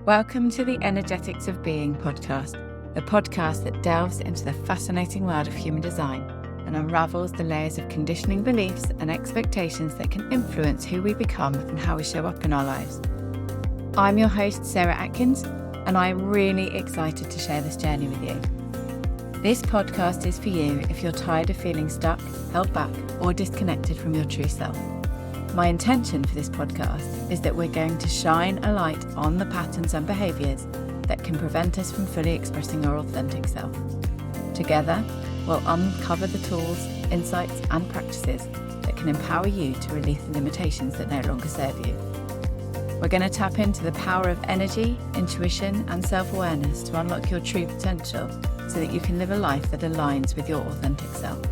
Welcome to the Energetics of Being podcast, a podcast that delves into the fascinating world of human design and unravels the layers of conditioning beliefs and expectations that can influence who we become and how we show up in our lives. I'm your host, Sarah Atkins, and I am really excited to share this journey with you. This podcast is for you if you're tired of feeling stuck, held back, or disconnected from your true self. My intention for this podcast is that we're going to shine a light on the patterns and behaviours that can prevent us from fully expressing our authentic self. Together, we'll uncover the tools, insights and practices that can empower you to release the limitations that no longer serve you. We're going to tap into the power of energy, intuition and self-awareness to unlock your true potential so that you can live a life that aligns with your authentic self.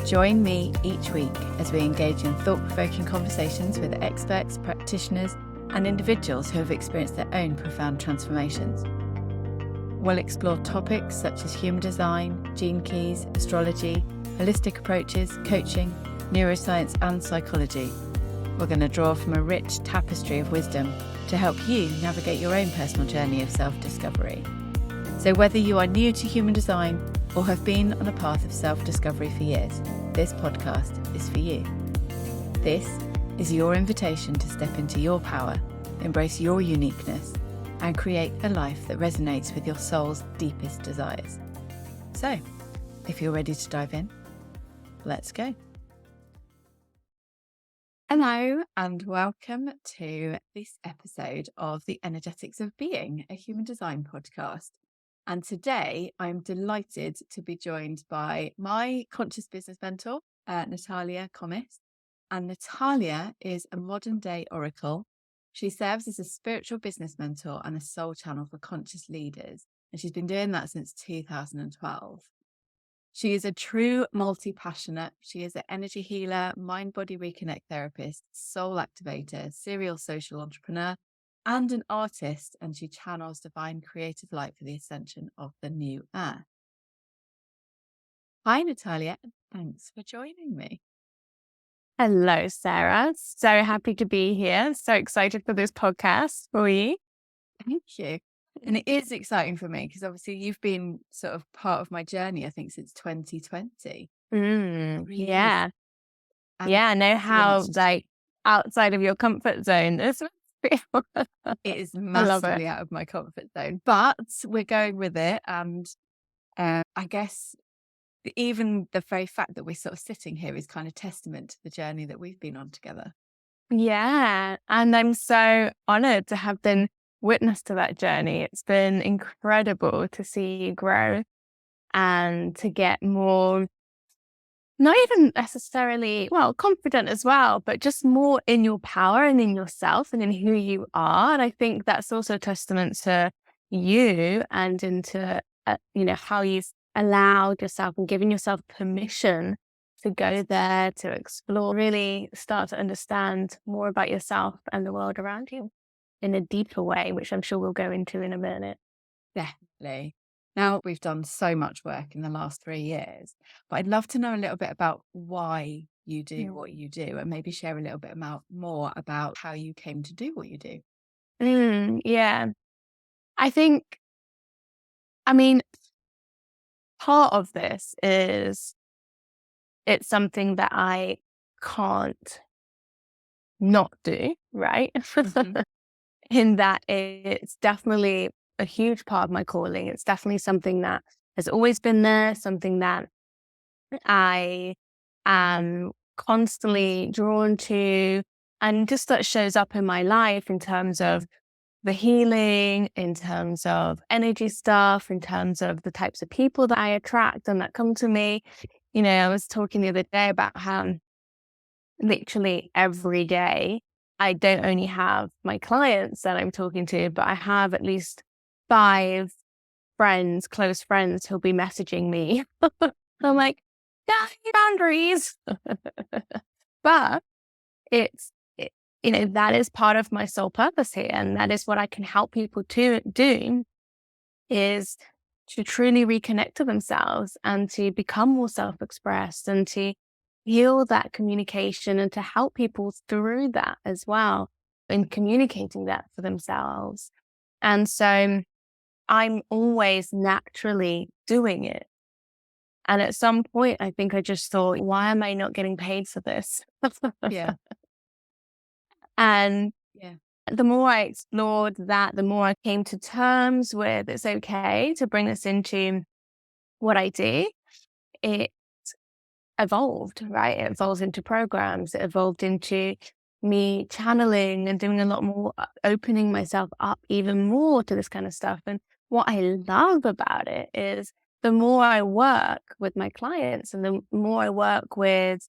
Join me each week as we engage in thought-provoking conversations with experts, practitioners, and individuals who have experienced their own profound transformations. We'll explore topics such as human design, gene keys, astrology, holistic approaches, coaching, neuroscience, and psychology. We're going to draw from a rich tapestry of wisdom to help you navigate your own personal journey of self-discovery. So whether you are new to human design or have been on a path of self-discovery for years, this podcast is for you. This is your invitation to step into your power, embrace your uniqueness, and create a life that resonates with your soul's deepest desires. So, if you're ready to dive in, let's go. Hello, and welcome to this episode of the Energetics of Being, a human design podcast. And today I'm delighted to be joined by my conscious business mentor, Natalia Komis. And Natalia is a modern day oracle. She serves as a spiritual business mentor and a soul channel for conscious leaders. And she's been doing that since 2012. She is a true multi-passionate. She is an energy healer, mind body reconnect therapist, soul activator, serial social entrepreneur, and an artist, and she channels divine creative light for the ascension of the new earth. Hi, Natalia, and thanks for joining me. Hello, Sarah. So happy to be here. So excited for this podcast for you. Thank you. And it is exciting for me because obviously you've been sort of part of my journey, I think, since 2020. Yeah. And Yeah, I know how, outside of your comfort zone this was. It is I love massively out of my comfort zone, but we're going with it. And I guess even the very fact that we're sort of sitting here is kind of testament to the journey that we've been on together. Yeah. And I'm so honored to have been witness to that journey. It's been incredible to see you grow and to get more, not even necessarily, confident as well, but just more in your power and in yourself and in who you are. And I think that's also a testament to you and into, how you've allowed yourself and given yourself permission to go there, to explore, really start to understand more about yourself and the world around you in a deeper way, which I'm sure we'll go into in a minute. Definitely. Now, we've done so much work in the last 3 years, but I'd love to know a little bit about why you do what you do and maybe share a little bit more about how you came to do what you do. Yeah. Part of this is it's something that I can't not do, right? Mhm. In that it's definitely a huge part of my calling. It's definitely something that has always been there, something that I am constantly drawn to, and just that shows up in my life in terms of the healing, in terms of energy stuff, in terms of the types of people that I attract and that come to me. I was talking the other day about how literally every day I don't only have my clients that I'm talking to, but I have at least 5 friends, close friends who'll be messaging me. I'm like, yeah, boundaries. But that is part of my sole purpose here. And that is what I can help people to do, is to truly reconnect to themselves and to become more self-expressed and to heal that communication and to help people through that as well in communicating that for themselves. And so I'm always naturally doing it. And at some point, I think I just thought, why am I not getting paid for this? Yeah. And Yeah. the more I explored that, the more I came to terms with it's okay to bring this into what I do. It evolved, right? It evolved into programs. It evolved into me channeling and doing a lot more, opening myself up even more to this kind of stuff. And what I love about it is the more I work with my clients and the more I work with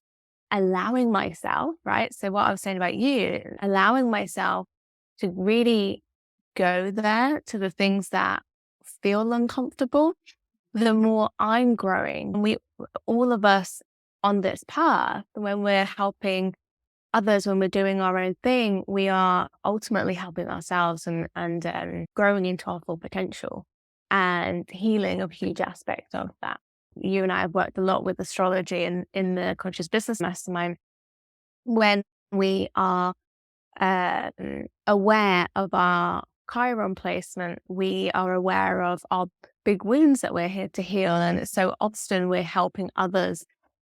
allowing myself, right? So what I was saying about you, allowing myself to really go there to the things that feel uncomfortable, the more I'm growing. And we, all of us on this path, when we're helping others, when we're doing our own thing, we are ultimately helping ourselves and growing into our full potential and healing a huge aspect of that. You and I have worked a lot with astrology and in the Conscious Business Mastermind. When we are aware of our Chiron placement, we are aware of our big wounds that we're here to heal. And so often we're helping others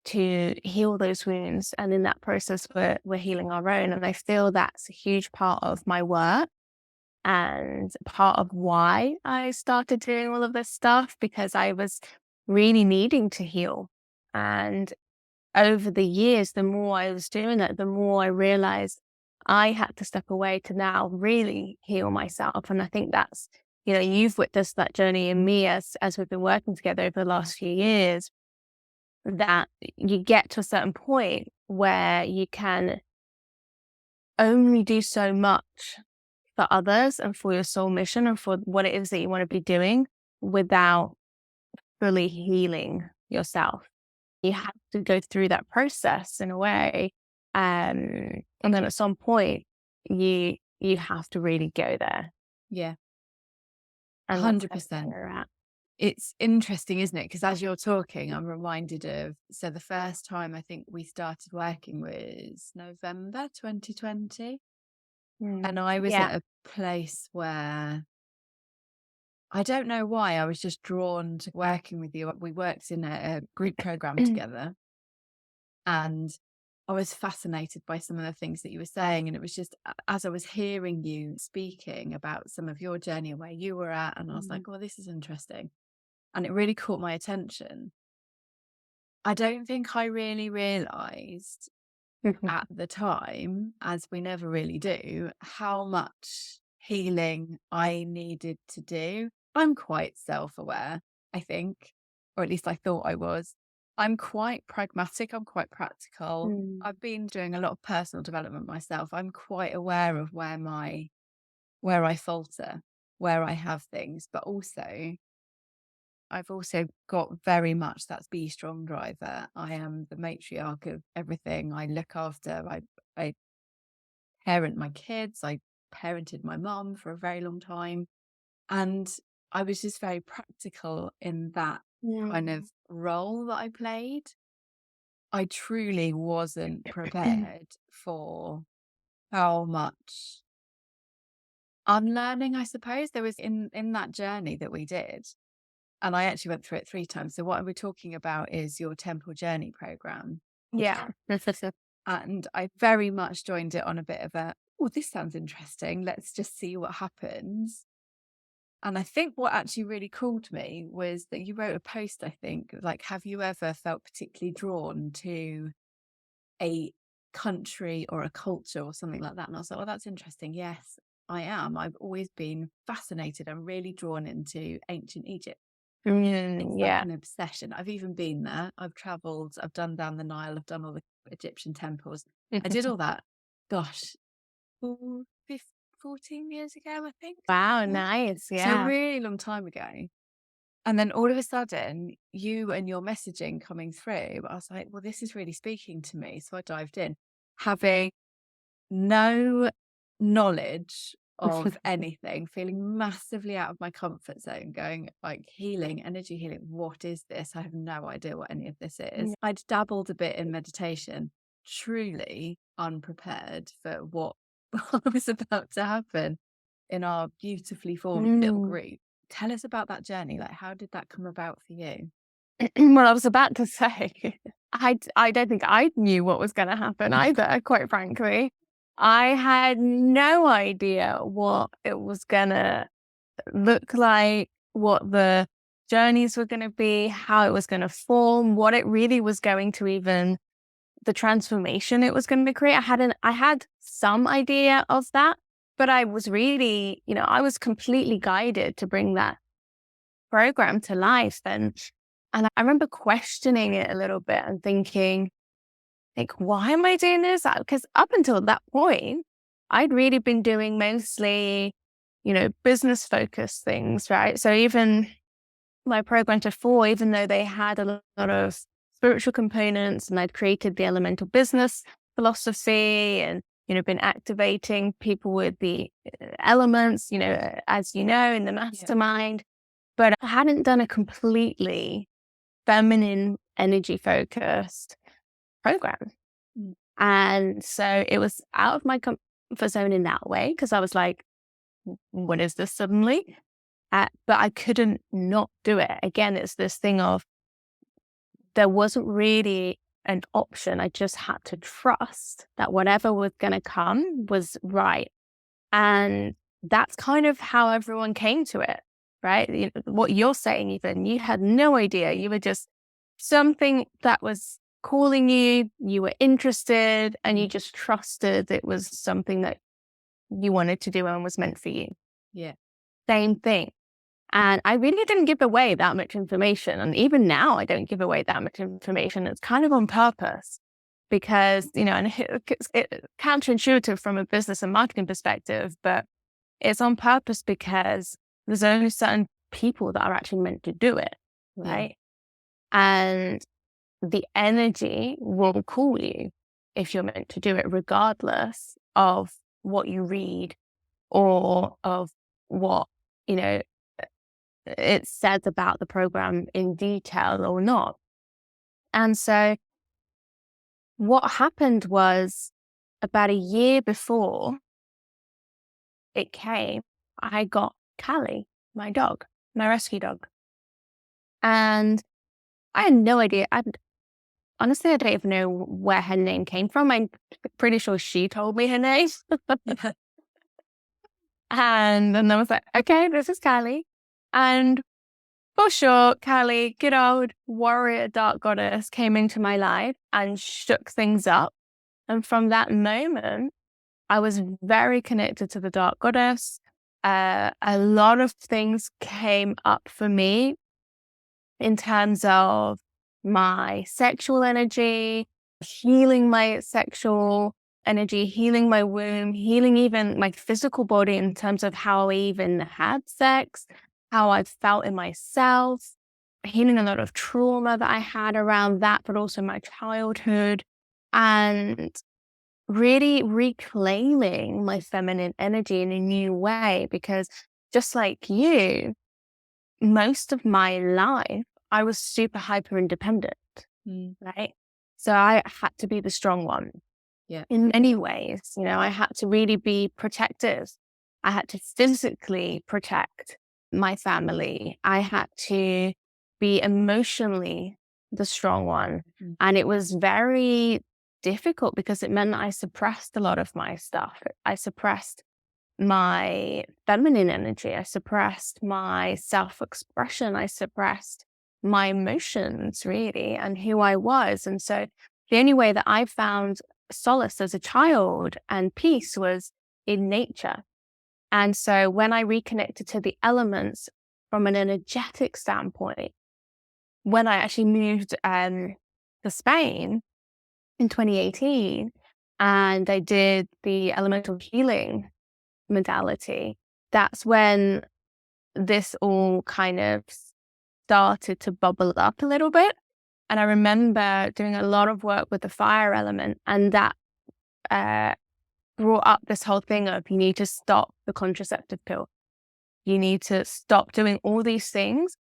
to heal those wounds. And in that process, we're healing our own. And I feel that's a huge part of my work and part of why I started doing all of this stuff, because I was really needing to heal. And over the years, the more I was doing it, the more I realized I had to step away to now really heal myself. And I think that's, you've witnessed that journey in me as we've been working together over the last few years, that you get to a certain point where you can only do so much for others and for your soul mission and for what it is that you want to be doing without fully healing yourself. You have to go through that process in a way. And then at some point you have to really go there. Yeah. And that's where 100%. we're at. It's interesting, isn't it? Because as you're talking, I'm reminded of, so the first time I think we started working was November 2020. And I was Yeah. at a place where I don't know why I was just drawn to working with you. We worked in a group program together, and I was fascinated by some of the things that you were saying. And it was just as I was hearing you speaking about some of your journey and where you were at, and I was like, oh, this is interesting. And it really caught my attention. I don't think I really realized at the time, as we never really do, how much healing I needed to do. I'm quite self-aware, I think, or at least I thought I was. I'm quite pragmatic. I'm quite practical. I've been doing a lot of personal development myself. I'm quite aware of where I falter, where I have things, but also I've also got very much that be strong driver. I am the matriarch of everything. I look after, I parent my kids. I parented my mum for a very long time. And I was just very practical in that kind of role that I played. I truly wasn't prepared for how much unlearning, I suppose, there was in that journey that we did. And I actually went through it 3 times. So what we're talking about is your Temple Journey program. Yeah. And I very much joined it on a bit of a, oh, this sounds interesting. Let's just see what happens. And I think what actually really called me was that you wrote a post, I think, like, have you ever felt particularly drawn to a country or a culture or something like that? And I was like, oh, that's interesting. Yes, I am. I've always been fascinated and really drawn into ancient Egypt. It's like Yeah. an obsession. I've even been there. I've traveled. I've done down the Nile. I've done all the Egyptian temples. I did all that. Gosh, 14 years ago, I think. Wow, Yeah. nice. So a Yeah. really long time ago. And then all of a sudden, you and your messaging coming through, I was like, well, this is really speaking to me. So I dived in, having no knowledge of anything, feeling massively out of my comfort zone, going like healing, energy healing. What is this? I have no idea what any of this is. I'd dabbled a bit in meditation, truly unprepared for what was about to happen. in our beautifully formed little group. Tell us about that journey. Like, how did that come about for you? Well, I was about to say, I don't think I knew what was going to happen either, quite frankly. I had no idea what it was going to look like, what the journeys were going to be, how it was going to form, what it really was going to even, the transformation it was going to create. I had some idea of that, but I was really, I was completely guided to bring that program to life. And I remember questioning it a little bit and thinking, like, why am I doing this? Because up until that point, I'd really been doing mostly, business focused things, right? So even my program to 4, even though they had a lot of spiritual components, and I'd created the elemental business philosophy and, been activating people with the elements, as you know, in the mastermind. But I hadn't done a completely feminine energy focused program. And so it was out of my comfort zone in that way, because I was like, what is this suddenly? But I couldn't not do it. Again, it's this thing of there wasn't really an option. I just had to trust that whatever was going to come was right. And that's kind of how everyone came to it, right? What you're saying, even, you had no idea. You were just something that was calling you, you were interested, and you just trusted it was something that you wanted to do and was meant for you. Yeah. Same thing. And I really didn't give away that much information. And even now, I don't give away that much information. It's kind of on purpose because, and it's counterintuitive from a business and marketing perspective, but it's on purpose because there's only certain people that are actually meant to do it, right? Yeah. And the energy will call you if you're meant to do it, regardless of what you read or of what, it says about the program in detail or not. And so what happened was, about a year before it came, I got Callie, my dog, my rescue dog. And I had no idea. Honestly, I don't even know where her name came from. I'm pretty sure she told me her name. And then I was like, okay, this is Callie. And for sure, Callie, good old warrior dark goddess, came into my life and shook things up. And from that moment, I was very connected to the dark goddess. A lot of things came up for me in terms of my sexual energy, healing my sexual energy, healing my womb, healing even my physical body in terms of how I even had sex, how I felt in myself, healing a lot of trauma that I had around that, but also my childhood, and really reclaiming my feminine energy in a new way. Because just like you, most of my life, I was super hyper independent, right? So I had to be the strong one. Yeah. In many ways, I had to really be protective. I had to physically protect my family. I had to be emotionally the strong one. And it was very difficult because it meant that I suppressed a lot of my stuff. I suppressed my feminine energy. I suppressed my self-expression. I suppressed my emotions, really, and who I was. And so the only way that I found solace as a child and peace was in nature. And so when I reconnected to the elements from an energetic standpoint, when I actually moved to Spain in 2018, and I did the elemental healing modality, that's when this all kind of started to bubble up a little bit. And I remember doing a lot of work with the fire element, and that brought up this whole thing of you need to stop the contraceptive pill. You need to stop doing all these things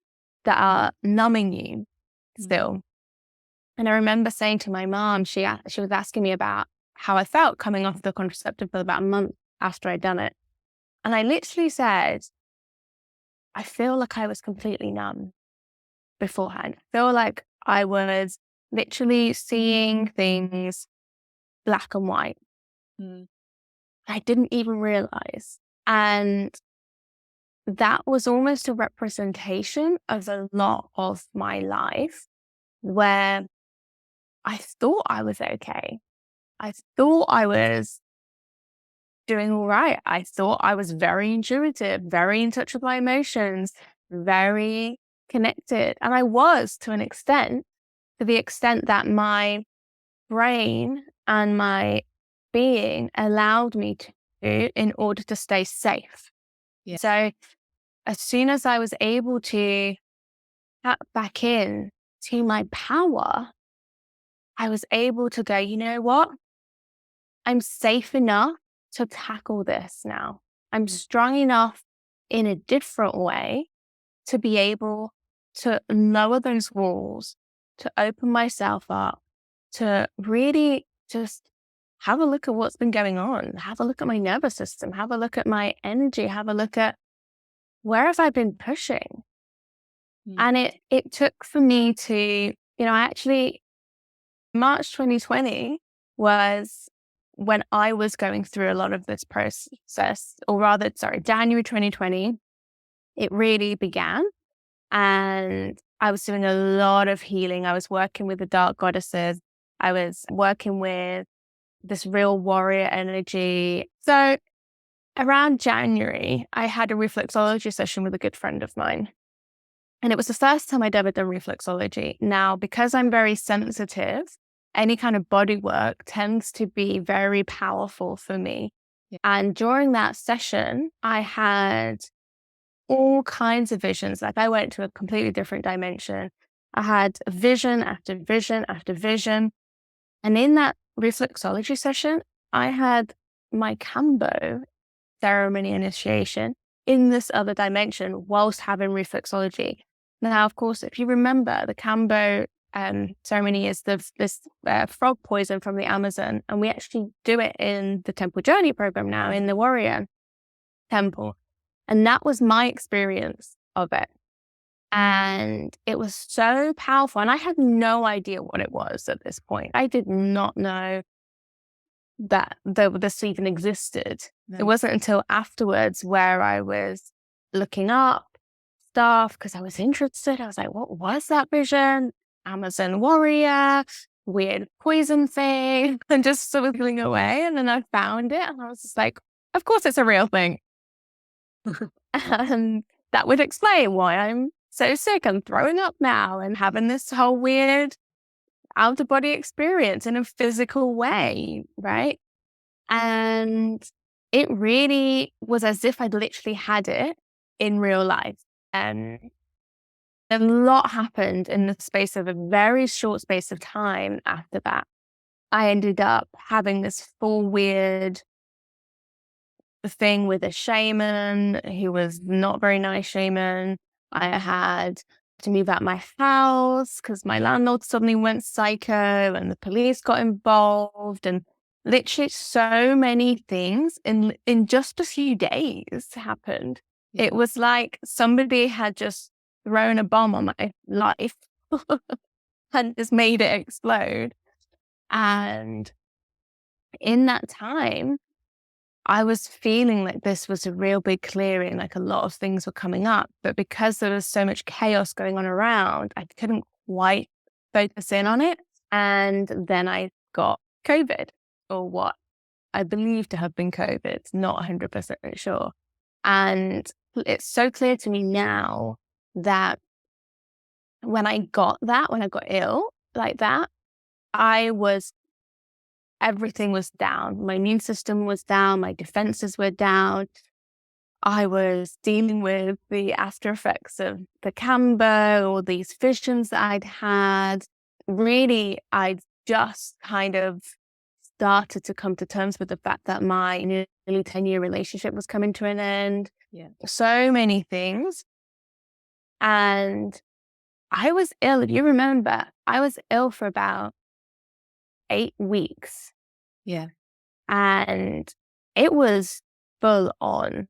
that are numbing you still. And I remember saying to my mom, she was asking me about how I felt coming off the contraceptive pill about a month after I'd done it. And I literally said, I feel like I was completely numb beforehand. I feel like I was literally seeing things black and white. I didn't even realize. And that was almost a representation of a lot of my life where I thought I was okay. I thought I was doing all right. I thought I was very intuitive, very in touch with my emotions, very connected. And I was, to an extent, to the extent that my brain and my being allowed me to in order to stay safe. Yeah. So as soon as I was able to tap back in to my power, I was able to go, you know what? I'm safe enough to tackle this now. I'm strong enough in a different way to be able to lower those walls, to open myself up, to really just have a look at what's been going on, have a look at my nervous system, have a look at my energy, have a look at where have I been pushing. And it took for me to, I actually, March 2020 was when I was going through a lot of this process, or rather, January 2020, it really began. And I was doing a lot of healing. I was working with the dark goddesses. I was working with this real warrior energy. So around January, I had a reflexology session with a good friend of mine. And it was the first time I'd ever done reflexology. Now, because I'm very sensitive, any kind of body work tends to be very powerful for me. Yeah. And during that session, I had all kinds of visions. Like, I went to a completely different dimension. I had vision after vision after vision. And in that reflexology session, I had my Kambo ceremony initiation in this other dimension whilst having reflexology. Now, of course, if you remember, the Kambo ceremony is this frog poison from the Amazon, and we actually do it in the Temple Journey program now in the Warrior Temple. And that was my experience of it. And it was so powerful. And I had no idea what it was at this point. I did not know that this even existed. No. It wasn't until afterwards where I was looking up stuff because I was interested. I was like, what was that vision? Amazon warrior, weird poison thing, and just sort of going away. And then I found it and I was just like, of course it's a real thing. And that would explain why I'm so sick and throwing up now and having this whole weird out of body experience in a physical way, right? And it really was as if I'd literally had it in real life. And a lot happened in the space of a very short space of time after that. I ended up having this full weird thing with a shaman who was not very nice shaman. I had to move out my house because my landlord suddenly went psycho and the police got involved, and literally so many things in just a few days happened. Yeah. It was like somebody had just thrown a bomb on my life and just made it explode. And in that time, I was feeling like this was a real big clearing, like a lot of things were coming up. But because there was so much chaos going on around, I couldn't quite focus in on it. And then I got COVID, or what I believe to have been COVID, not 100% sure. And it's so clear to me now that when I got ill like that, everything was down. My immune system was down. My defenses were down. I was dealing with the after effects of the Kambo, or these visions that I'd had. Really, I just kind of started to come to terms with the fact that my nearly 10-year relationship was coming to an end. Yeah. So many things. And I was ill. If you remember, I was ill for about 8 weeks. Yeah. And it was full on.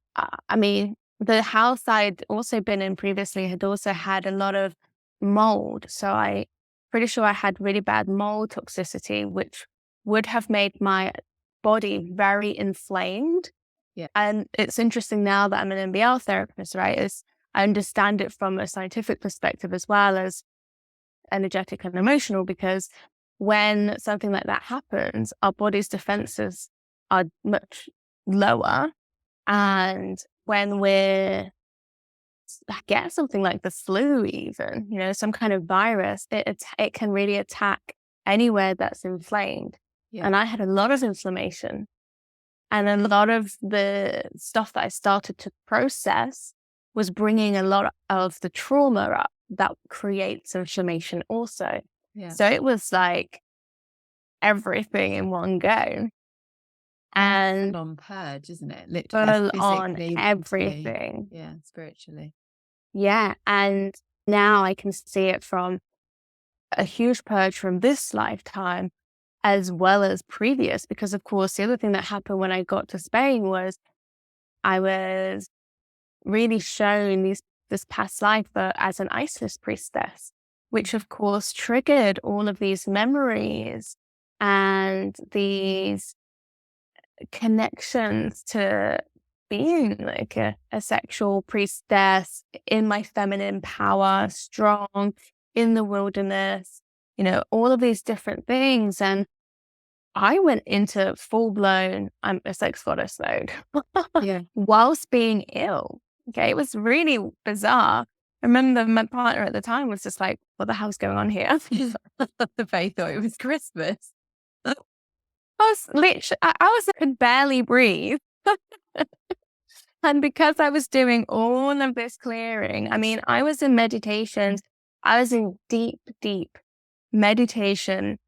I mean, the house I'd also been in previously had also had a lot of mold. So I pretty sure I had really bad mold toxicity, which would have made my body very inflamed. Yeah. And it's interesting now that I'm an MBL therapist, right? I understand it from a scientific perspective as well as energetic and emotional, because when something like that happens, our body's defenses are much lower. And when we get something like the flu, even, some kind of virus, it can really attack anywhere that's inflamed. Yeah. And I had a lot of inflammation. And a lot of the stuff that I started to process was bringing a lot of the trauma up that creates inflammation also. Yeah. So it was like everything in one go. And full on purge, isn't it? Literally, full on physically, everything. yeah, spiritually. Yeah. And now I can see it from a huge purge from this lifetime as well as previous, because of course the other thing that happened when I got to Spain was I was really shown this past life as an Isis priestess, which of course triggered all of these memories and these connections to being like a sexual priestess in my feminine power, strong in the wilderness, all of these different things. And I went into full blown, I'm a sex goddess mode Yeah. whilst being ill. Okay. It was really bizarre. I remember my partner at the time was just like, what the hell's going on here? They thought it was Christmas. I could barely breathe. And because I was doing all of this clearing, I mean, I was in meditations. I was in deep, deep meditation,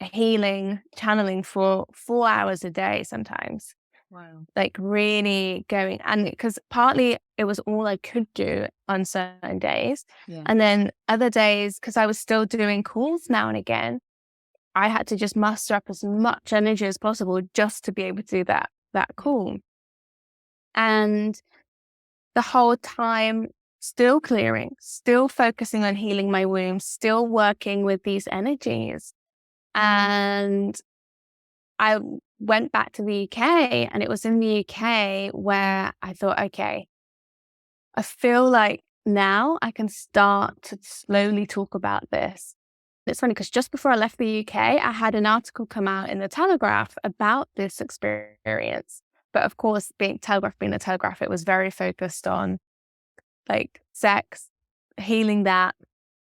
healing, channeling for 4 hours a day sometimes. Wow. Like really going. And because partly it was all I could do on certain days. Yeah. And then other days, because I was still doing calls now and again, I had to just muster up as much energy as possible just to be able to do that call. And the whole time, still clearing, still focusing on healing my wounds, still working with these energies. And I went back to the UK, and it was in the UK where I thought, okay, I feel like now I can start to slowly talk about this. It's funny because just before I left the UK, I had an article come out in the Telegraph about this experience. But of course, being the Telegraph, it was very focused on like sex, healing that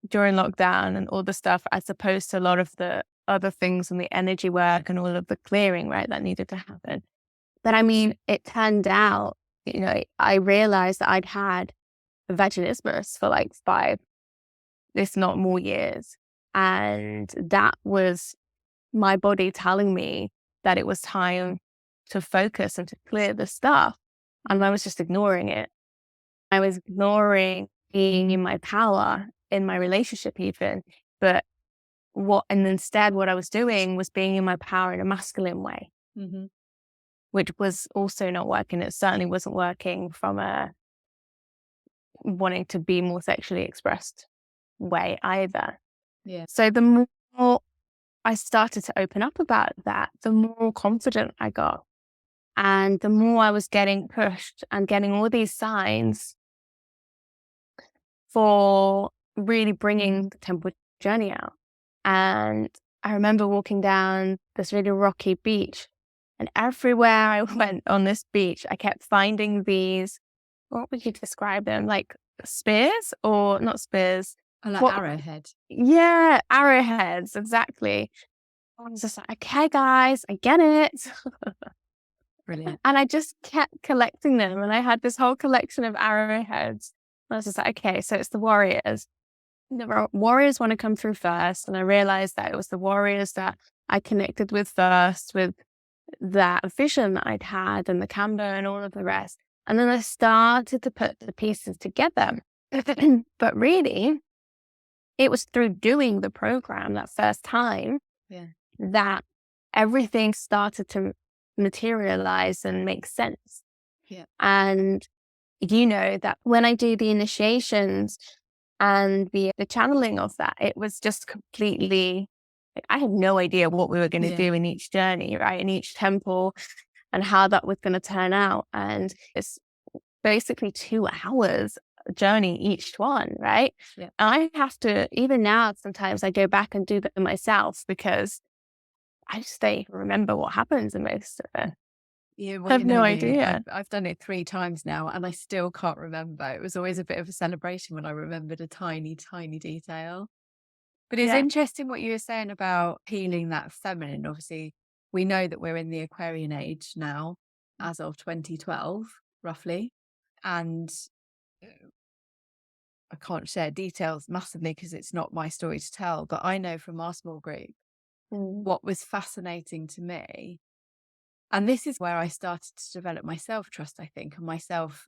during lockdown and all the stuff, as opposed to a lot of the other things and the energy work and all of the clearing, right, that needed to happen. But I mean, it turned out, I realized that I'd had vaginismus for like 5, if not more years. And that was my body telling me that it was time to focus and to clear the stuff. And I was just ignoring it. I was ignoring being in my power in my relationship even. And instead what I was doing was being in my power in a masculine way, which was also not working. It certainly wasn't working from a wanting to be more sexually expressed way either. Yeah. So the more I started to open up about that, the more confident I got. And the more I was getting pushed and getting all these signs for really bringing the temple journey out. And I remember walking down this really rocky beach, and everywhere I went on this beach, I kept finding these, what would you describe them? Like spears or not spears? Arrowhead. Yeah, arrowheads, exactly. I was just like, okay, guys, I get it. Brilliant. And I just kept collecting them. And I had this whole collection of arrowheads. I was just like, okay, so it's the warriors. The warriors want to come through first. And I realized that it was the warriors that I connected with first, with that vision that I'd had and the Canva and all of the rest. And then I started to put the pieces together. But really, it was through doing the program that first time that everything started to materialize and make sense. Yeah. And you know that when I do the initiations and the channeling of that, it was just completely, like, I had no idea what we were going to Yeah. do in each journey, right? In each temple and how that was going to turn out. And it's basically 2 hours journey each one, right? Yeah. And I have to, even now, sometimes I go back and do them myself because I just don't even remember what happens in most of it. Yeah, I well, have you know no me. I've idea. I've done it 3 times now, and I still can't remember. It was always a bit of a celebration when I remembered a tiny, tiny detail. But it's Yeah. interesting what you were saying about healing that feminine. Obviously, we know that we're in the Aquarian age now, as of 2012, roughly. And I can't share details massively because it's not my story to tell. But I know from our small group, Mm. what was fascinating to me, and this is where I started to develop my self-trust, I think, and myself,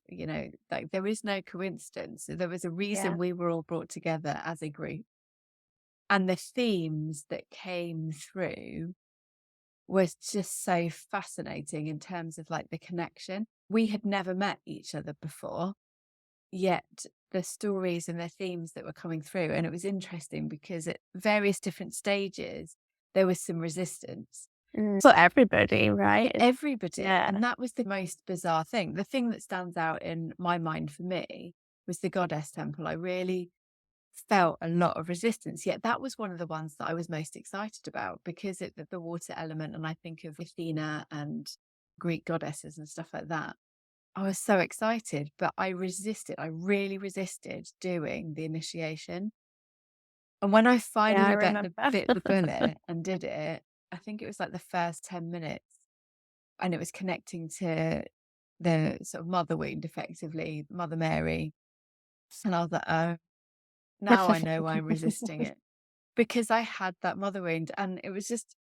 like there is no coincidence. There was a Yeah. reason we were all brought together as a group. And the themes that came through was just so fascinating in terms of like the connection. We had never met each other before, yet the stories and the themes that were coming through. And it was interesting because at various different stages, there was some resistance. For everybody, right? Everybody. Yeah. And that was the most bizarre thing. The thing that stands out in my mind for me was the goddess temple. I really felt a lot of resistance, yet that was one of the ones that I was most excited about because the water element, and I think of Athena and Greek goddesses and stuff like that. I was so excited, but I resisted. I really resisted doing the initiation. And when I Yeah, I finally remember. bit the bullet and did it, I think it was like the first 10 minutes, and it was connecting to the sort of mother wound, effectively, Mother Mary. And I was like, oh, now I know why I'm resisting it. Because I had that mother wound, and it was just,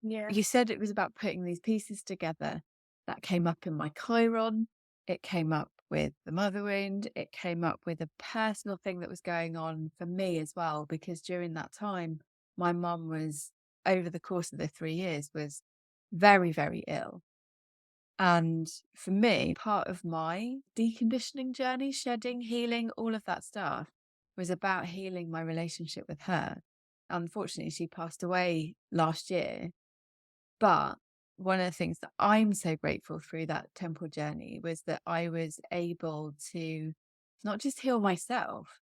Yeah. you said it was about putting these pieces together. That came up in my Chiron. It came up with the mother wound. It came up with a personal thing that was going on for me as well, because during that time, my mum was, over the course of the 3 years, was very, very ill. And for me, part of my deconditioning journey, shedding, healing, all of that stuff was about healing my relationship with her. Unfortunately, she passed away last year. But one of the things that I'm so grateful through that temple journey was that I was able to not just heal myself,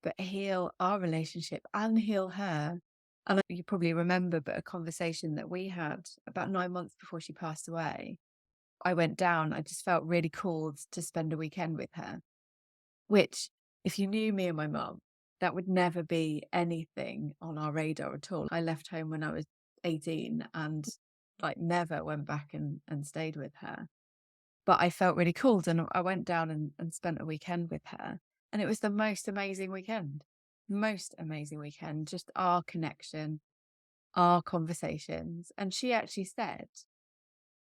but heal our relationship and heal her. And you probably remember, but a conversation that we had about 9 months before she passed away, I went down. I just felt really called to spend a weekend with her, which, if you knew me and my mum, that would never be anything on our radar at all. I left home when I was 18 and like never went back and stayed with her. But I felt really called, and I went down and spent a weekend with her. And it was the most amazing weekend. Most amazing weekend. Just our connection, our conversations. And she actually said,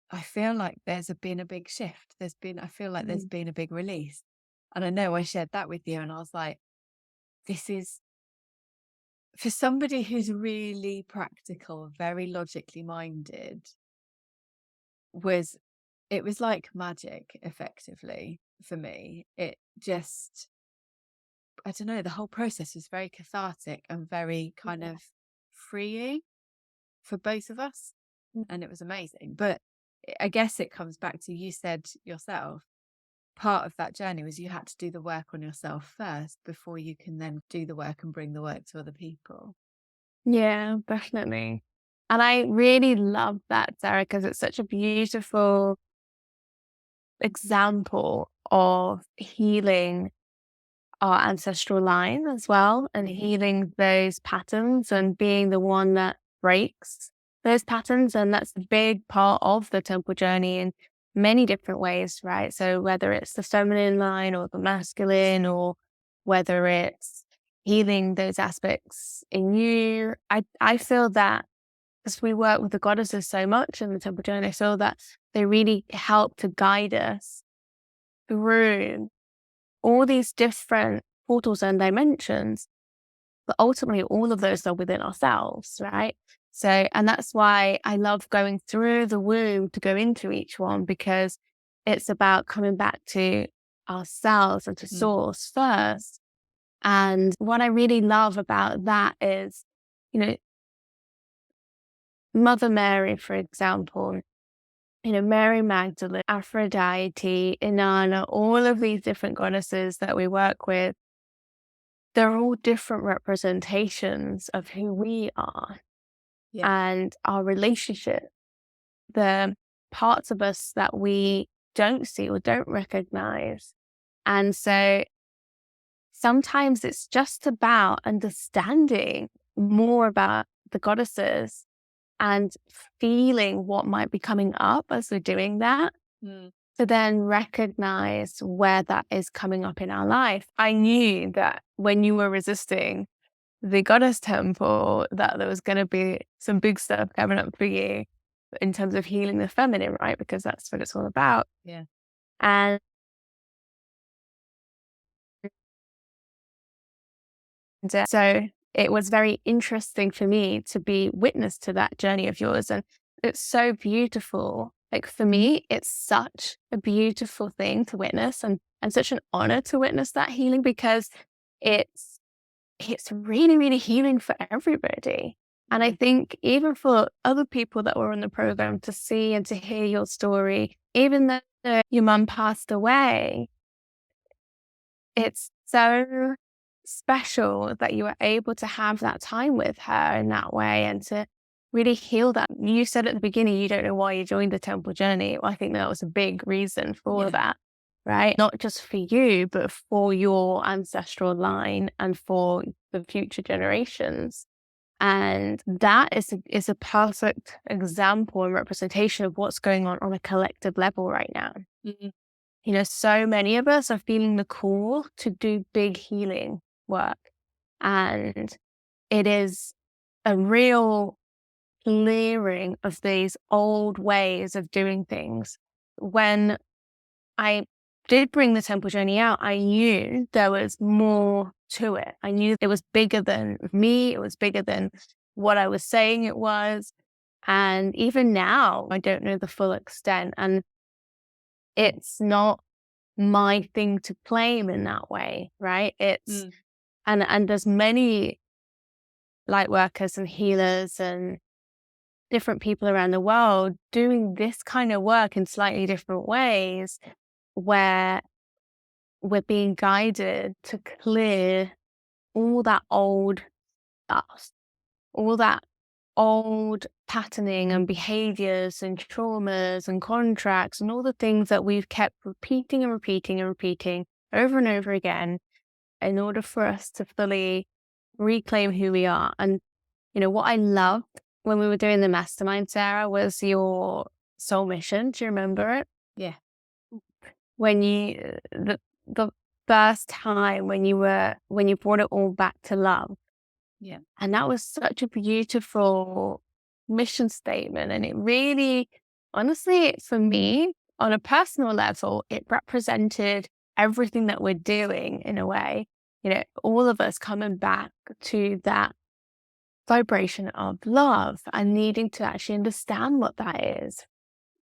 I feel like been a big shift. I feel like there's Mm. been a big release. And I know I shared that with you. And I was like, this is for somebody who's really practical, very logically minded, was it was like magic, effectively, for me. It just, I don't know, the whole process was very cathartic and very kind Yeah. of freeing for both of us. Mm. And it was amazing. But I guess it comes back to, you said yourself, part of that journey was you had to do the work on yourself first before you can then do the work and bring the work to other people. Yeah, definitely. And I really love that, Sarah, because it's such a beautiful example of healing our ancestral line as well, and healing those patterns and being the one that breaks those patterns. And that's a big part of the temple journey in many different ways, right? So whether it's the feminine line or the masculine, or whether it's healing those aspects in you, I feel that because we work with the goddesses so much in the temple journey, I feel that they really help to guide us through all these different portals and dimensions, but ultimately all of those are within ourselves, right? So, and that's why I love going through the womb to go into each one, because It's about coming back to ourselves and to source first. And what I really love about that is, Mother Mary, for example, Mary Magdalene, Aphrodite, Inanna, all of these different goddesses that we work with, they're all different representations of who we are and our relationship, the parts of us that we don't see or don't recognize. And so sometimes it's just about understanding more about the goddesses and feeling what might be coming up as we're doing that, to then recognize where that is coming up in our life. I knew that when you were resisting the goddess temple, that there was going to be some big stuff coming up for you in terms of healing the feminine, right? Because that's what it's all about. Yeah. And so it was very interesting for me to be witness to that journey of yours. And it's so beautiful. Like for me, it's such a beautiful thing to witness and such an honor to witness that healing, because it's really, really healing for everybody. And I think even for other people that were on the program to see and to hear your story, even though your mum passed away, it's so special that you were able to have that time with her in that way and to really heal that. You said at the beginning, you don't know why you joined the temple journey. Well, I think that was a big reason for that, right? Not just for you, but for your ancestral line and for the future generations. And that is a perfect example and representation of what's going on a collective level right now. So many of us are feeling the call to do big healing work. And it is a real clearing of these old ways of doing things. When I did bring the temple journey out, I knew there was more to it. I knew it was bigger than me. It was bigger than what I was saying it was. And even now, I don't know the full extent. And it's not my thing to claim in that way, right? It's and there's many light workers and healers and different people around the world doing this kind of work in slightly different ways, where we're being guided to clear all that old stuff, all that old patterning and behaviors and traumas and contracts and all the things that we've kept repeating and repeating and repeating over and over again in order for us to fully reclaim who we are. And, what I loved when we were doing the mastermind, Sarah, was your soul mission. Do you remember it? Yeah. When the first time when you brought it all back to love. Yeah. And that was such a beautiful mission statement. And it really, honestly, for me, on a personal level, it represented everything that we're doing in a way. All of us coming back to that vibration of love and needing to actually understand what that is.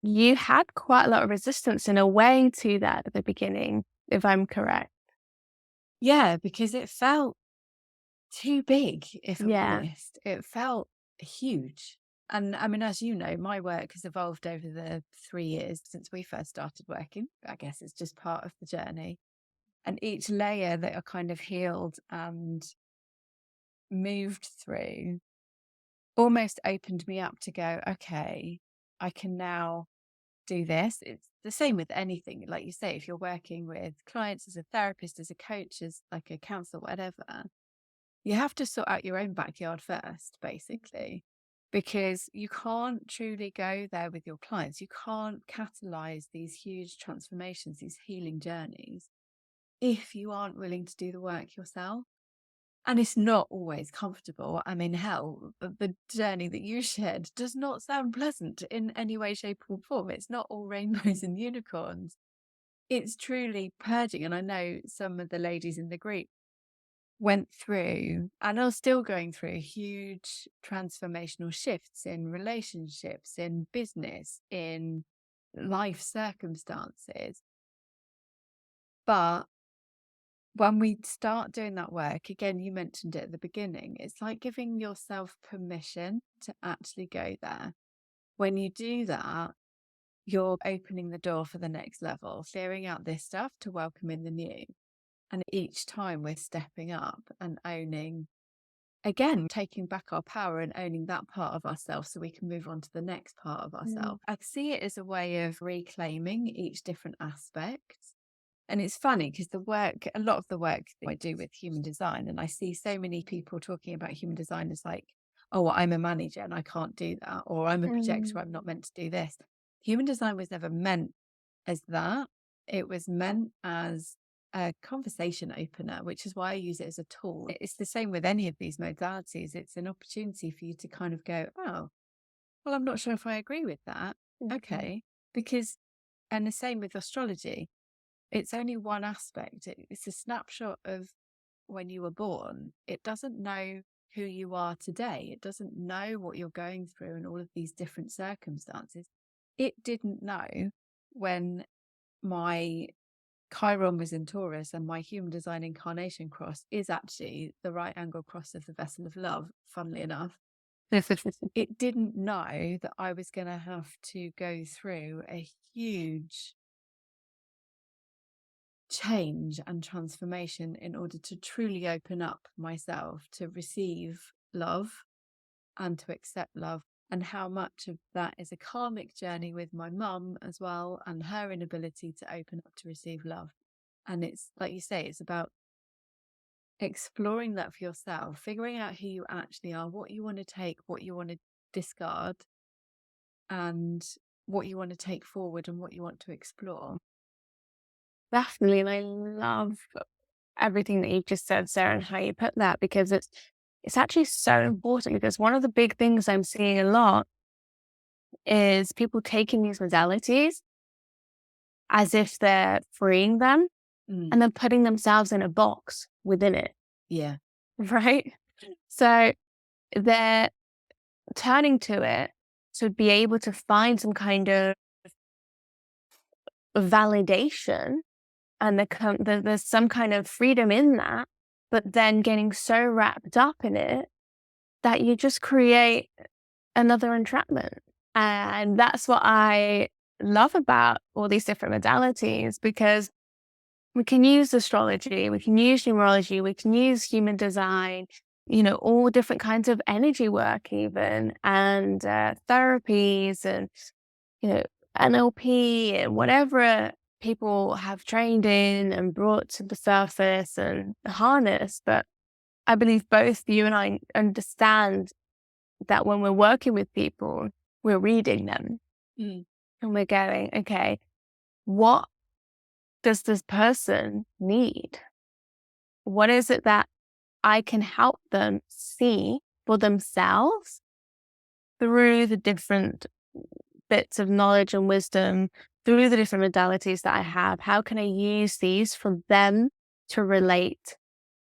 You had quite a lot of resistance in a way to that at the beginning, if I'm correct. Yeah, because it felt too big, if I'm honest. It felt huge. And I mean, as you know, my work has evolved over the 3 years since we first started working. I guess it's just part of the journey. And each layer that I kind of healed and moved through almost opened me up to go, okay, I can now do this. It's the same with anything. Like you say, if you're working with clients as a therapist, as a coach, as like a counselor, whatever, you have to sort out your own backyard first, basically, because you can't truly go there with your clients. You can't catalyze these huge transformations, these healing journeys, if you aren't willing to do the work yourself. And it's not always comfortable. I mean, hell, the journey that you shared does not sound pleasant in any way, shape, or form. It's not all rainbows and unicorns. It's truly purging. And I know some of the ladies in the group went through and are still going through huge transformational shifts in relationships, in business, in life circumstances. But when we start doing that work, again, you mentioned it at the beginning, it's like giving yourself permission to actually go there. When you do that, you're opening the door for the next level, clearing out this stuff to welcome in the new. And each time we're stepping up and owning, again, taking back our power and owning that part of ourselves so we can move on to the next part of ourselves. I see it as a way of reclaiming each different aspect. And it's funny because a lot of the work that I do with human design, and I see so many people talking about human design as like, oh, well, I'm a manager and I can't do that, or I'm a projector, I'm not meant to do this. Human design was never meant as that. It was meant as a conversation opener, which is why I use it as a tool. It's the same with any of these modalities. It's an opportunity for you to kind of go, oh, well, I'm not sure if I agree with that. Okay. And the same with astrology. It's only one aspect. It's a snapshot of when you were born. It doesn't know who you are today. It doesn't know what you're going through and all of these different circumstances. It didn't know when my Chiron was in Taurus and my human design incarnation cross is actually the right angle cross of the vessel of love, funnily enough. It didn't know that I was going to have to go through a huge change and transformation in order to truly open up myself to receive love and to accept love, and how much of that is a karmic journey with my mum as well, and her inability to open up to receive love. And it's like you say, it's about exploring that for yourself, figuring out who you actually are, what you want to take, what you want to discard, and what you want to take forward and what you want to explore. Definitely. And I love everything that you've just said, Sarah, and how you put that, because it's actually so important. Because one of the big things I'm seeing a lot is people taking these modalities as if they're freeing them and then putting themselves in a box within it. Yeah. Right? So they're turning to it to be able to find some kind of validation, and there's some kind of freedom in that, but then getting so wrapped up in it that you just create another entrapment. And that's what I love about all these different modalities, because we can use astrology, we can use numerology, we can use human design, all different kinds of energy work even, and therapies and, NLP and whatever people have trained in and brought to the surface and harnessed. But I believe both you and I understand that when we're working with people, we're reading them and we're going, okay, what does this person need? What is it that I can help them see for themselves through the different bits of knowledge and wisdom, through the different modalities that I have? How can I use these for them to relate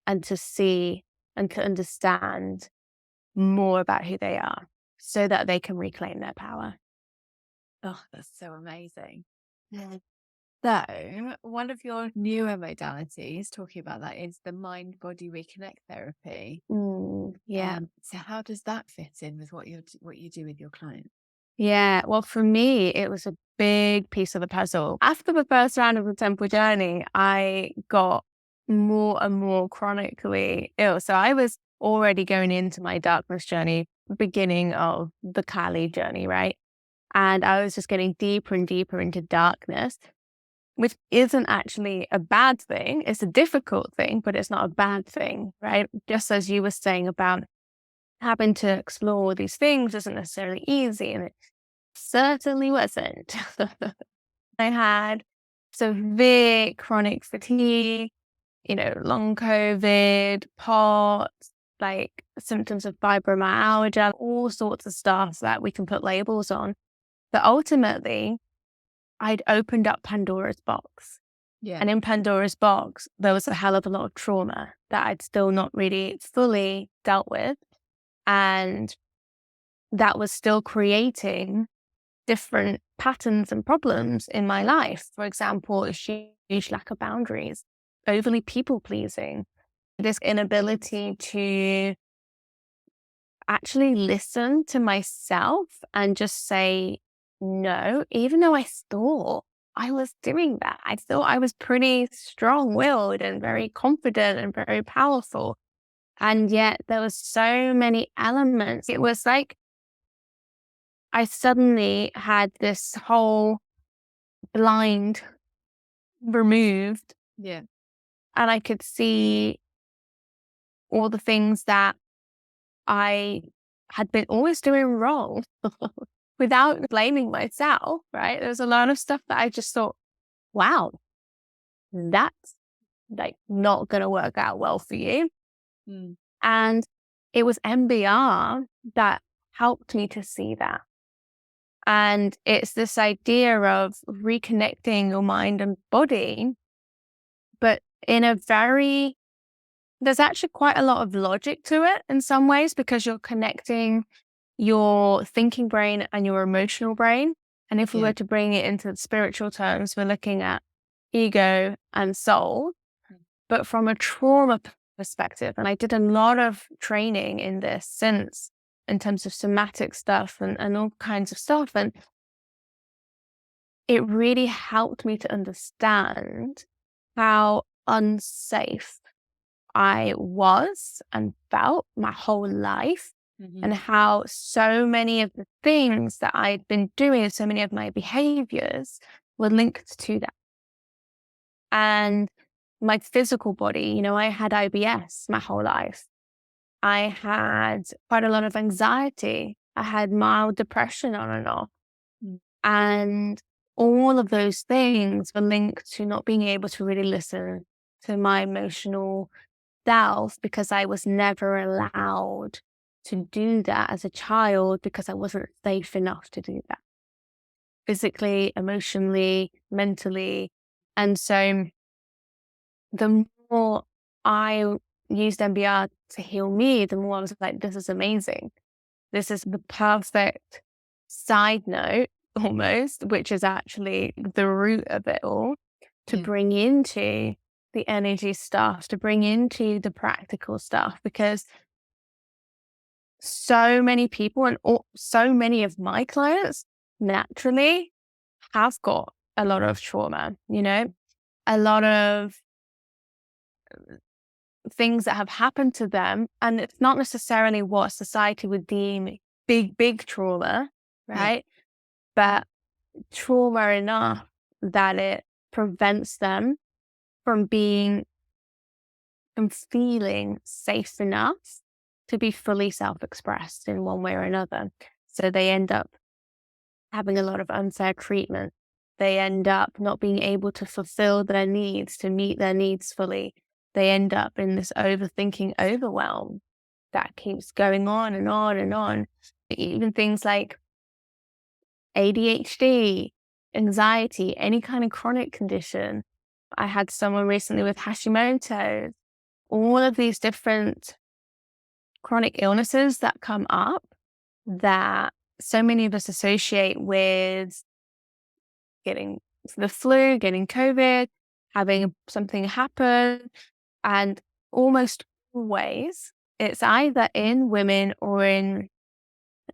and to see and to understand more about who they are so that they can reclaim their power? Oh, that's so amazing. Yeah. So, one of your newer modalities, talking about that, is the Mind Body Reconnect therapy. Yeah. So, how does that fit in with what you do with your clients? Yeah. Well, for me, it was a big piece of the puzzle. After the first round of the temple journey, I got more and more chronically ill. So I was already going into my darkness journey, beginning of the Kali journey, right? And I was just getting deeper and deeper into darkness, which isn't actually a bad thing. It's a difficult thing, but it's not a bad thing, right? Just as you were saying about having to explore these things isn't necessarily easy, and it certainly wasn't. I had severe chronic fatigue, long COVID, POTS, like symptoms of fibromyalgia, all sorts of stuff that we can put labels on. But ultimately, I'd opened up Pandora's box. Yeah. And in Pandora's box, there was a hell of a lot of trauma that I'd still not really fully dealt with. And that was still creating different patterns and problems in my life. For example, a huge lack of boundaries, overly people pleasing, this inability to actually listen to myself and just say no, even though I thought I was doing that. I thought I was pretty strong willed and very confident and very powerful. And yet there was so many elements. It was like I suddenly had this whole blind removed, Yeah. and I could see all the things that I had been always doing wrong without blaming myself, right? There was a lot of stuff that I just thought, wow, that's like not going to work out well for you. Mm. And it was MBR that helped me to see that. And it's this idea of reconnecting your mind and body, but in a very, there's actually quite a lot of logic to it in some ways, because you're connecting your thinking brain and your emotional brain. And if we Yeah. were to bring it into spiritual terms, we're looking at ego and soul, but from a trauma perspective. And I did a lot of training in this since, in terms of somatic stuff and all kinds of stuff. And it really helped me to understand how unsafe I was and felt my whole life, Mm-hmm. and how so many of the things that I'd been doing, so many of my behaviors were linked to that. And my physical body, I had IBS my whole life. I had quite a lot of anxiety. I had mild depression on and off. Mm. And all of those things were linked to not being able to really listen to my emotional self, because I was never allowed to do that as a child, because I wasn't safe enough to do that physically, emotionally, mentally. And so the more I used MBR to heal me, the more I was like, this is amazing. This is the perfect side note almost, which is actually the root of it all, to Yeah. bring into the energy stuff, to bring into the practical stuff, because so many people and so many of my clients naturally have got a lot of trauma, a lot of things that have happened to them. And it's not necessarily what society would deem big trauma, Yeah. right? But trauma enough that it prevents them from being and feeling safe enough to be fully self-expressed in one way or another. So they end up having a lot of unfair treatment. They end up not being able to fulfill their needs, to meet their needs fully. They end up in this overthinking overwhelm that keeps going on and on and on. Even things like ADHD, anxiety, any kind of chronic condition. I had someone recently with Hashimoto's, all of these different chronic illnesses that come up that so many of us associate with getting the flu, getting COVID, having something happen. And almost always it's either in women or in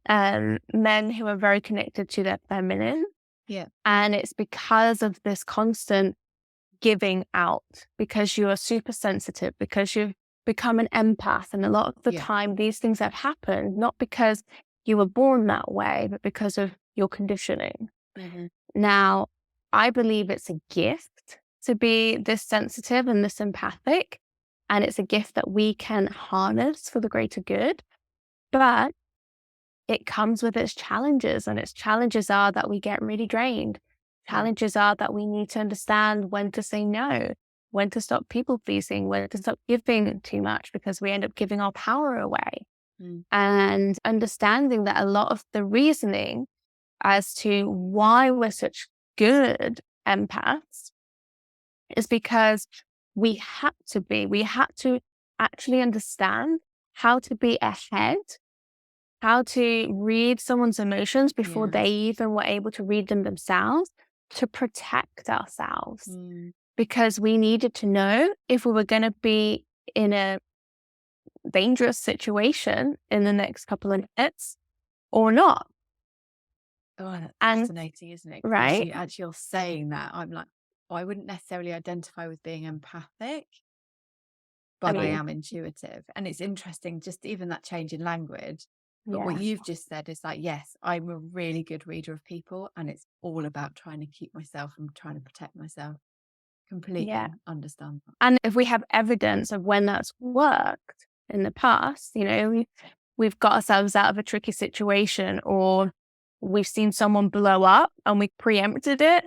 men who are very connected to their feminine. Yeah. And it's because of this constant giving out, because you are super sensitive, because you've become an empath. And a lot of the Yeah. time, these things have happened, not because you were born that way, but because of your conditioning. Mm-hmm. Now, I believe it's a gift to be this sensitive and this empathic. And it's a gift that we can harness for the greater good. But it comes with its challenges, and its challenges are that we get really drained. Challenges are that we need to understand when to say no, when to stop people pleasing, when to stop giving too much, because we end up giving our power away. Mm. And understanding that a lot of the reasoning as to why we're such good empaths is because we had to actually understand how to be ahead how to read someone's emotions before they even were able to read them themselves, to protect ourselves. Because we needed to know if we were going to be in a dangerous situation in the next couple of minutes or not. Oh, that's fascinating, isn't it? Right? As you're saying that, I'm like, I wouldn't necessarily identify with being empathic, but I am intuitive. And it's interesting, just even that change in language. But what you've just said is like, yes, I'm a really good reader of people, and it's all about trying to keep myself and trying to protect myself. Completely understand that. And if we have evidence of when that's worked in the past, we've got ourselves out of a tricky situation, or we've seen someone blow up and we preempted it,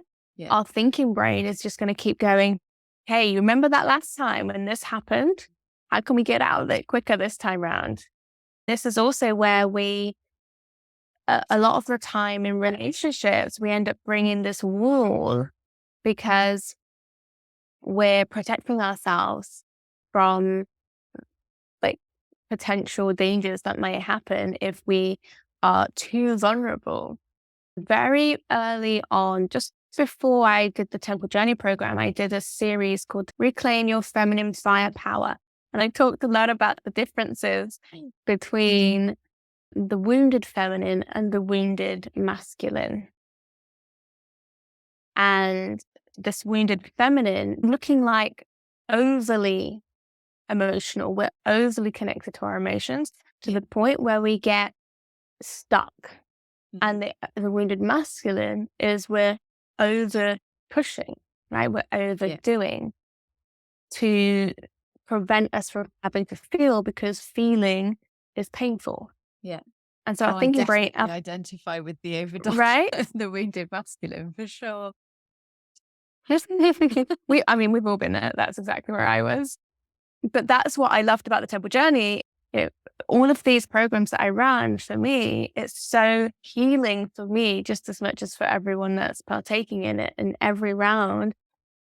our thinking brain is just going to keep going, hey, you remember that last time when this happened? How can we get out of it quicker this time round? This is also where a lot of the time in relationships, we end up bringing this wall because we're protecting ourselves from potential dangers that might happen if we are too vulnerable. Very early on, just before I did the Temple Journey program, I did a series called Reclaim Your Feminine Firepower. And I talked a lot about the differences between the wounded feminine and the wounded masculine. And this wounded feminine looking like overly emotional. We're overly connected to our emotions to the point where we get stuck. And the wounded masculine is we're over pushing, right? We're overdoing to prevent us from having to feel, because feeling is painful. And so I think I definitely identify with the overdose, right? The wounded masculine for sure. We've all been there. That's exactly where I was. But that's what I loved about the Temple Journey. All of these programs that I ran, for me, it's so healing for me just as much as for everyone that's partaking in it. And every round,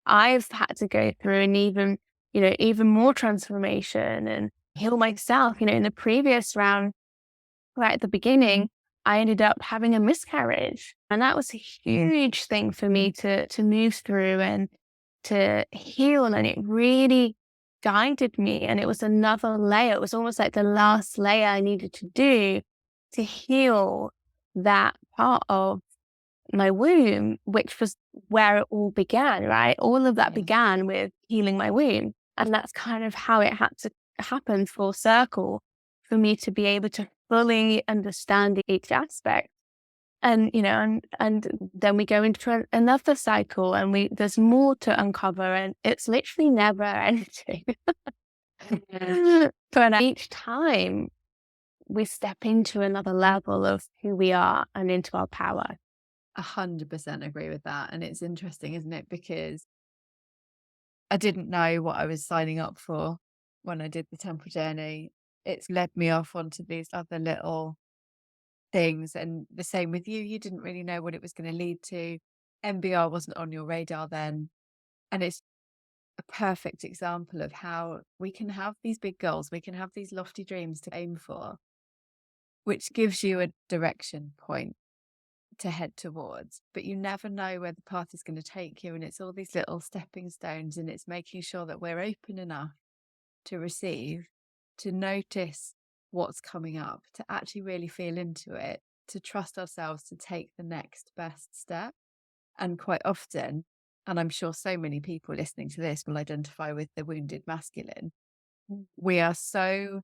I've had to go through an even more transformation and heal myself. In the previous round, right at the beginning, I ended up having a miscarriage. And that was a huge thing for me to move through and to heal. And it really guided me. And it was another layer. It was almost like the last layer I needed to do to heal that part of my womb, which was where it all began, right? All of that began with healing my womb. And that's kind of how it had to happen full circle for me to be able to fully understand each aspect. And, and then we go into another cycle, and there's more to uncover, and it's literally never ending. But each time we step into another level of who we are and into our power. 100% agree with that. And it's interesting, isn't it? Because I didn't know what I was signing up for when I did the Temple Journey. It's led me off onto these other little things. And the same with you. You didn't really know what it was going to lead to. MBR wasn't on your radar then. And it's a perfect example of how we can have these big goals. We can have these lofty dreams to aim for, which gives you a direction point to head towards, but you never know where the path is going to take you. And it's all these little stepping stones, and it's making sure that we're open enough to receive, to notice what's coming up, to actually really feel into it, to trust ourselves to take the next best step. And quite often, and I'm sure so many people listening to this will identify with the wounded masculine, we are so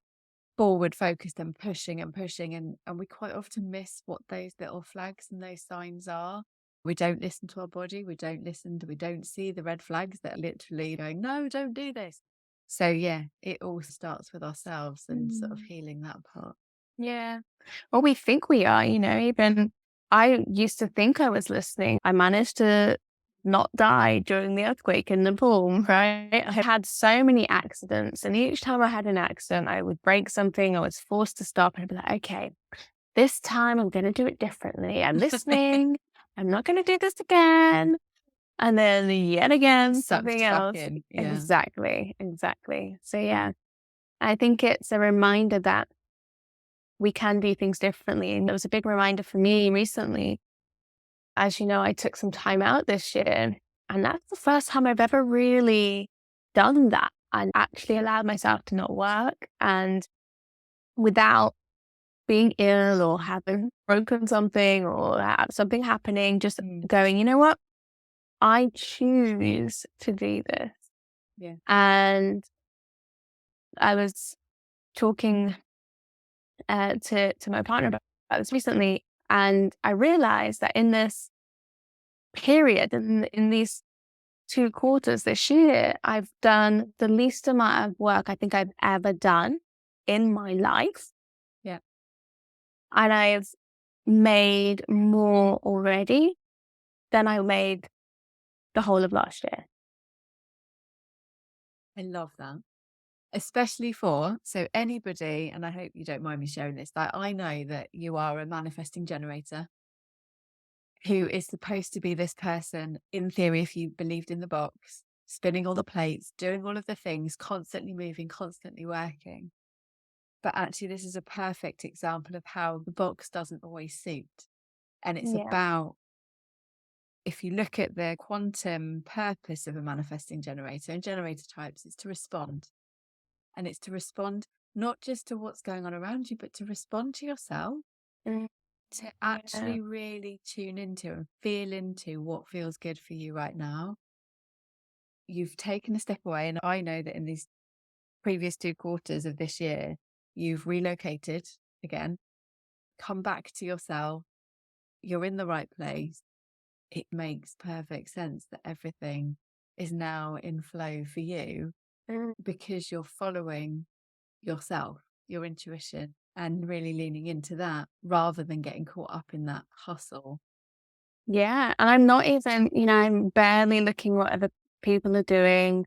forward focused and pushing and pushing, and we quite often miss what those little flags and those signs are. We don't listen to our body, we don't see the red flags that are literally going, no, don't do this. So it all starts with ourselves and sort of healing that part. Well, we think we are, even I used to think I was listening. I managed to not die during the earthquake in Nepal, right? I had so many accidents, and each time I had an accident, I would break something, I was forced to stop, and I'd be like, okay, this time I'm going to do it differently. I'm listening. I'm not going to do this again. And then yet again, something else. Exactly. So I think it's a reminder that we can do things differently. And it was a big reminder for me recently. As you know, I took some time out this year, and that's the first time I've ever really done that and actually allowed myself to not work, and without being ill or having broken something or something happening, just going, you know what? I choose to do this. Yeah. And I was talking to my partner about this recently, and I realized that in this period, in these 2 quarters this year, I've done the least amount of work I think I've ever done in my life. Yeah. And I've made more already than I made the whole of last year. I love that. Especially so anybody, and I hope you don't mind me sharing this, that I know that you are a manifesting generator who is supposed to be this person, in theory, if you believed in the box, spinning all the plates, doing all of the things, constantly moving, constantly working. But actually, this is a perfect example of how the box doesn't always suit. And it's about, if you look at the quantum purpose of a manifesting generator and generator types, it's to respond. And it's to respond not just to what's going on around you, but to respond to yourself, to actually really tune into and feel into what feels good for you right now. You've taken a step away. And I know that in these previous 2 quarters of this year, you've relocated again, come back to yourself. You're in the right place. It makes perfect sense that everything is now in flow for you because you're following yourself, your intuition, and really leaning into that rather than getting caught up in that hustle. Yeah. And I'm not even, I'm barely looking what other people are doing.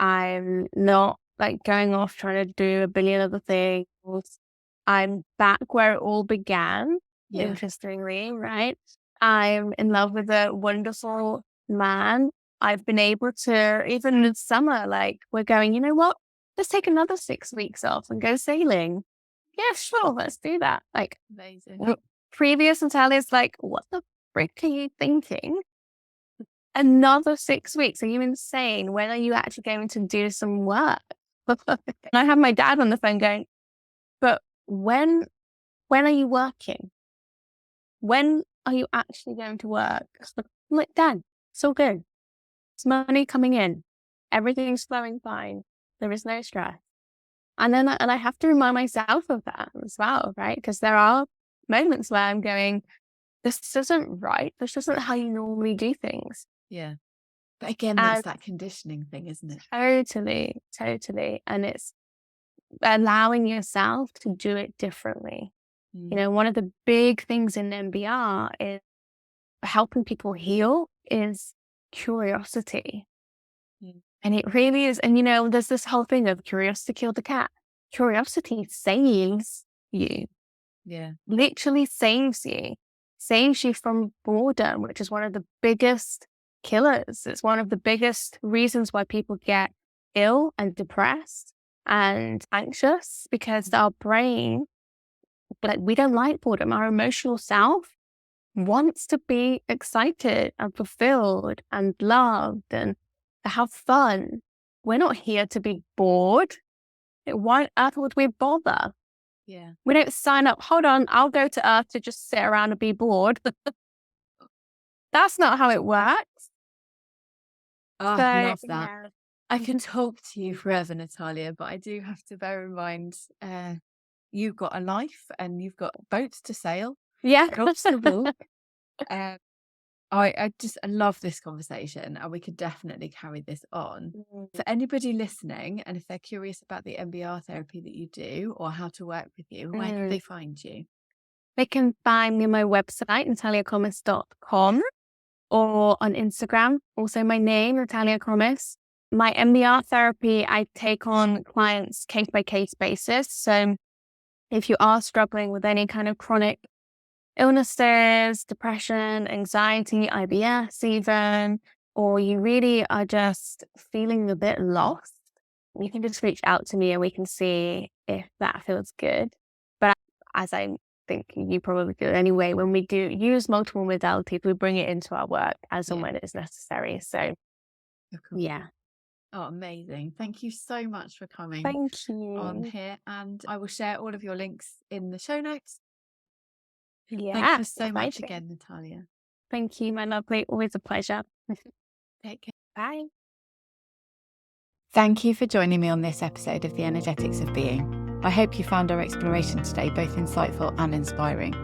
I'm not like going off trying to do a billion other things. I'm back where it all began, interestingly, right? I'm in love with a wonderful man. I've been able to, even in summer, like we're going, you know what? Let's take another 6 weeks off and go sailing. Yeah, sure, let's do that. Like, Amazing. previous Natalia's like, what the frick are you thinking? Another 6 weeks? Are you insane? When are you actually going to do some work? And I have my dad on the phone going, but when are you working? When are you actually going to work? I'm like, Dad, it's all good. It's money coming in. Everything's flowing fine. There is no stress. And then I have to remind myself of that as well, right? Because there are moments where I'm going, this isn't right. This isn't how you normally do things. Yeah. But again, that's that conditioning thing, isn't it? Totally. And it's allowing yourself to do it differently. One of the big things in MBR is helping people heal is curiosity. And it really is. And, there's this whole thing of curiosity killed the cat. Curiosity saves you. Yeah. Literally saves you from boredom, which is one of the biggest killers. It's one of the biggest reasons why people get ill and depressed and anxious, because our brain, we don't like boredom. Our emotional self wants to be excited and fulfilled and loved and to have fun. We're not here to be bored. Why on earth would we bother? Yeah. We don't sign up, hold on, I'll go to Earth to just sit around and be bored. That's not how it works. Oh, I love that. Yeah. I can talk to you forever, Natalia, but I do have to bear in mind you've got a life and you've got boats to sail. Yeah. I love this conversation, and we could definitely carry this on. For anybody listening, and if they're curious about the MBR therapy that you do or how to work with you, where can they find you? They can find me on my website, nataliakomis.com, or on Instagram, also my name, Natalia Komis. My MBR therapy, I take on clients case-by-case basis. So if you are struggling with any kind of chronic illnesses, depression, anxiety, IBS even, or you really are just feeling a bit lost, you can just reach out to me and we can see if that feels good. But as I think you probably do anyway, when we do use multiple modalities, we bring it into our work as and when it's necessary. So, yeah. Oh, amazing. Thank you so much for coming Thank on you. here. And I will share all of your links in the show notes. Yeah. Thank you so much Amazing. again, Natalia. Thank you, my lovely. Always a pleasure. Take care. Bye. Thank you for joining me on this episode of The Energetics of Being. I hope you found our exploration today both insightful and inspiring.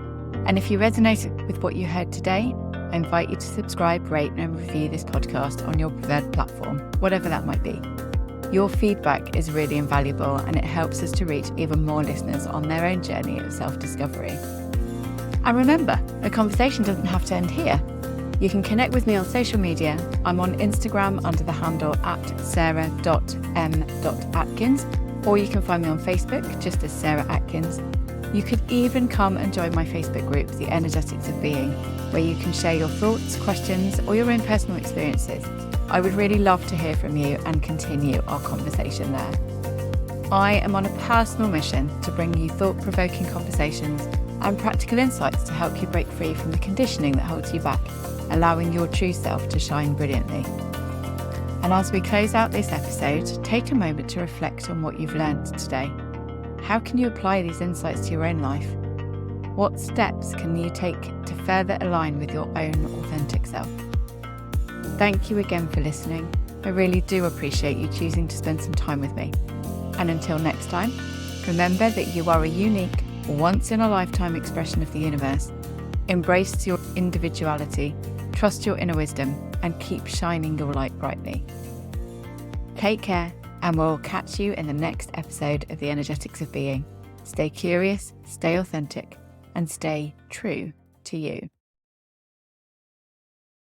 And if you resonated with what you heard today, I invite you to subscribe, rate and review this podcast on your preferred platform, whatever that might be. Your feedback is really invaluable and it helps us to reach even more listeners on their own journey of self-discovery. And remember, the conversation doesn't have to end here. You can connect with me on social media. I'm on Instagram under the handle @sarah.m.atkins, or you can find me on Facebook just as Sarah Atkins. You could even come and join my Facebook group, The Energetics of Being, where you can share your thoughts, questions, or your own personal experiences. I would really love to hear from you and continue our conversation there. I am on a personal mission to bring you thought-provoking conversations and practical insights to help you break free from the conditioning that holds you back, allowing your true self to shine brilliantly. And as we close out this episode, take a moment to reflect on what you've learned today. How can you apply these insights to your own life? What steps can you take to further align with your own authentic self? Thank you again for listening. I really do appreciate you choosing to spend some time with me. And until next time, remember that you are a unique, once-in-a-lifetime expression of the universe. Embrace your individuality, trust your inner wisdom, and keep shining your light brightly. Take care, and we'll catch you in the next episode of The Energetics of Being. Stay curious, stay authentic, and stay true to you.